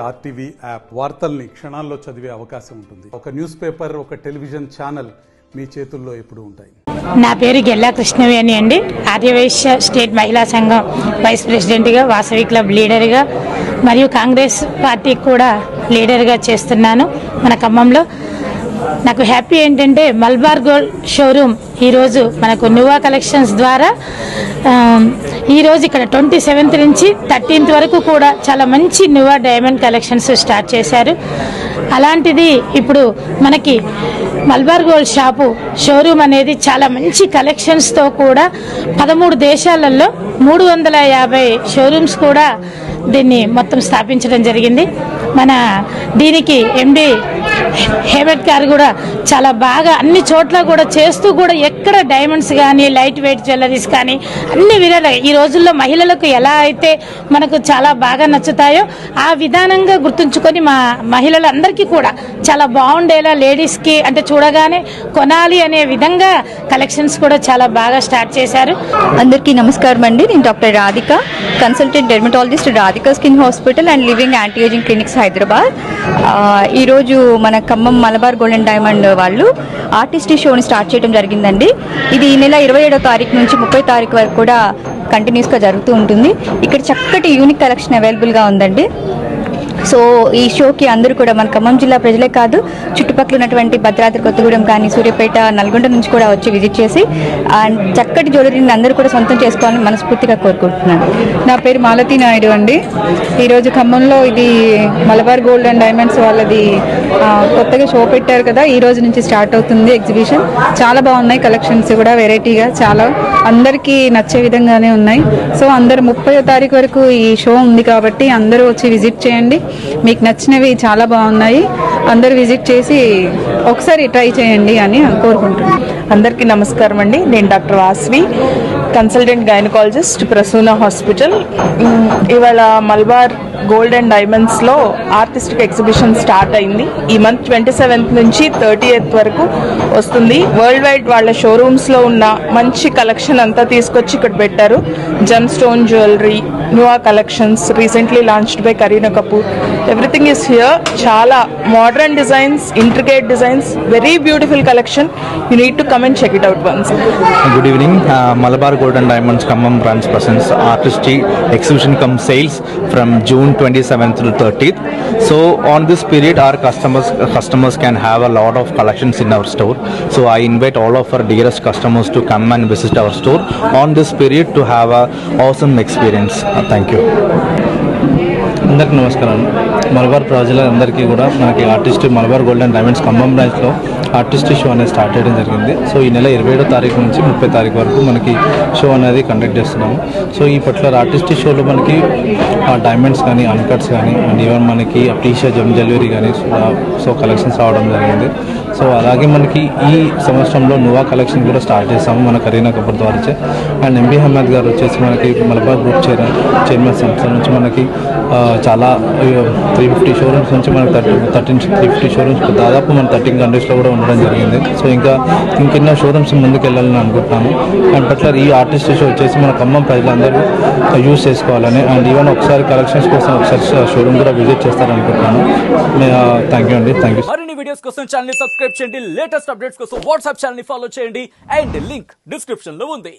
RTV app వార్తల్ని క్షణాల్లో చదివే అవకాశం ఉంటుంది. ఒక న్యూస్ పేపర్, ఒక టెలివిజన్ ఛానల్ మీ చేతుల్లో ఎప్పుడు ఉంటాయి. నా పేరు గెల్లా కృష్ణవేణి అండి. ఆర్యవైశ్య స్టేట్ మహిళా సంఘం వైస్ ప్రెసిడెంట్గా, వాసవి క్లబ్ లీడర్గా మరియు కాంగ్రెస్ పార్టీకి కూడా లీడర్గా చేస్తున్నాను మన ఖమ్మంలో. నాకు హ్యాపీ ఏంటంటే మల్బార్ గోల్డ్ షోరూమ్ ఈరోజు మనకు నువా కలెక్షన్స్ ద్వారా ఈరోజు ఇక్కడ 27th నుంచి 13th వరకు కూడా చాలా మంచి నువా డైమండ్ కలెక్షన్స్ స్టార్ట్ చేశారు. అలాంటిది ఇప్పుడు మనకి మల్బార్ గోల్డ్ షోరూమ్ అనేది చాలా మంచి కలెక్షన్స్తో కూడా 13 దేశాలలో 350 షోరూమ్స్ కూడా దీన్ని మొత్తం స్థాపించడం జరిగింది. మన దీనికి ఎండి హేమత్ గారు కూడా చాలా బాగా అన్ని చోట్ల కూడా చేస్తూ కూడా ఎక్కడ డైమండ్స్ కానీ లైట్ వెయిట్ జ్యువెలరీస్ కానీ అన్ని విధాలుగా ఈ రోజుల్లో మహిళలకు ఎలా అయితే మనకు చాలా బాగా నచ్చుతాయో ఆ విధానంగా గుర్తుంచుకొని మా మహిళలందరికీ కూడా చాలా బాగుండేలా లేడీస్కి అంటే చూడగానే కొనాలి అనే విధంగా కలెక్షన్స్ కూడా చాలా బాగా స్టార్ట్ చేశారు. అందరికీ నమస్కారం అండి. నేను doctor Radhika, consultant dermatologist Radhika skin hospital and living anti ageing clinics Hyderabad. ఈరోజు మన Khammam Malabar gold and diamond వాళ్ళు ఆర్టిస్ట్ షోని స్టార్ట్ చేయడం జరిగిందండి. ఇది ఈ నెల 27వ తారీఖు నుంచి 30వ తారీఖు వరకు కూడా కంటిన్యూస్గా జరుగుతూ ఉంటుంది. ఇక్కడ చక్కటి యూనిక్ కలెక్షన్ అవైలబుల్గా ఉందండి. సో ఈ షోకి అందరూ కూడా మన ఖమ్మం జిల్లా ప్రజలే కాదు, చుట్టుపక్కల ఉన్నటువంటి భద్రాద్రి కొత్తగూడెం కానీ, సూర్యాపేట, నల్గొండ నుంచి కూడా వచ్చి విజిట్ చేసి అండ్ చక్కటి జ్యువెలరీని అందరూ కూడా సొంతం చేసుకోవాలని మనస్ఫూర్తిగా కోరుకుంటున్నాను. నా పేరు మాలతి నాయుడు అండి. ఈరోజు ఖమ్మంలో ఇది మలబార్ గోల్డ్ అండ్ డైమండ్స్ వాళ్ళది కొత్తగా షో పెట్టారు కదా, ఈ రోజు నుంచి స్టార్ట్ అవుతుంది ఎగ్జిబిషన్. చాలా బాగున్నాయి కలెక్షన్స్ కూడా, వెరైటీగా చాలా అందరికీ నచ్చే విధంగానే ఉన్నాయి. సో అందరు 30వ తారీఖు వరకు ఈ షో ఉంది కాబట్టి అందరూ వచ్చి విజిట్ చేయండి. మీకు నచ్చినవి చాలా బాగున్నాయి, అందరూ విజిట్ చేసి ఒకసారి ట్రై చేయండి అని కోరుకుంటున్నాను. అందరికీ నమస్కారం అండి. నేను doctor Vasavi, consultant gynaecologist, Prasuna hospital. ఇవాళ మల్బార్ గోల్డ్ అండ్ డైమండ్స్లో ఆర్టిస్టిక్ ఎగ్జిబిషన్ స్టార్ట్ అయింది. ఈ మంత్ 27th నుంచి 30th వరకు వస్తుంది. వరల్డ్ వైడ్ వాళ్ళ షోరూమ్స్లో ఉన్న మంచి కలెక్షన్ అంతా తీసుకొచ్చి ఇక్కడ పెట్టారు. జెమ్ స్టోన్ జ్యువెలరీ, న్యూవా collections, recently launched by Kareena Kapoor. Everything is here. చాలా modern designs, intricate designs, very beautiful collection. You need to come and check it out once. Good evening. Malabar Gold and Diamonds Khammam branch presents artistic exhibition cum sales from June 27th to 30th. So on this period our customers can have a lot of collections in our store. So I invite all of our dearest customers to come and visit our store on this period to have a awesome experience. Thank you. అందరికీ నమస్కారం. మలబార్ ప్రజలందరికీ కూడా మనకి artist Malabar gold and diamonds Khammam బ్రాంచ్లో artist show అనేది start చేయడం జరిగింది. So ఈ నెల 27వ తారీఖు నుంచి 30వ తారీఖు వరకు మనకి షో అనేది కండక్ట్ చేస్తున్నాము. సో ఈ పర్టికులర్ ఆర్టిస్ట్ షోలో మనకి డైమండ్స్ కానీ, అన్కట్స్ కానీ అండ్ ఈవెన్ మనకి టీషర్ట్, జెమ్ జ్యువెలరీ కానీ సో కలెక్షన్స్ రావడం జరిగింది. సో అలాగే మనకి ఈ సంవత్సరంలో నువా కలెక్షన్ కూడా స్టార్ట్ చేసాము మన కరీనా కపూర్ ద్వారా. అండ్ ఎంబీ హేమత్ గారు వచ్చేసి మనకి మలబార్ గ్రూప్ చైర్మన్ సంస్థ నుంచి మనకి చాలా 350 షోరూమ్స్ నుంచి మనకి 350 షోరూమ్స్ దాదాపు మన 13 కంట్రీస్లో కూడా ఉండడం జరిగింది. సో ఇంకెన్నో షోరూమ్స్ ముందుకు వెళ్ళాలని అనుకుంటున్నాము. అండ్ పర్టికులర్ ఈ ఆర్టిస్ట్ షో వచ్చేసి మన ఖమ్మం ప్రజలందరూ యూజ్ చేసుకోవాలని అండ్ ఈవెన్ ఒకసారి కలెక్షన్స్ కోసం ఒకసారి షోరూమ్ కూడా విజిట్ చేస్తారనుకుంటున్నాను. థ్యాంక్ యూ అండి. Thank you. మరిన్ని వీడియోస్ కోసం ఛానల్ ని సబ్స్క్రైబ్ చేయండి. లేటెస్ట్ అప్డేట్స్ కోసం వాట్సాప్ ఛానల్ ని ఫాలో చేయండి. అండ్ లింక్ డిస్క్రిప్షన్ లో ఉంది.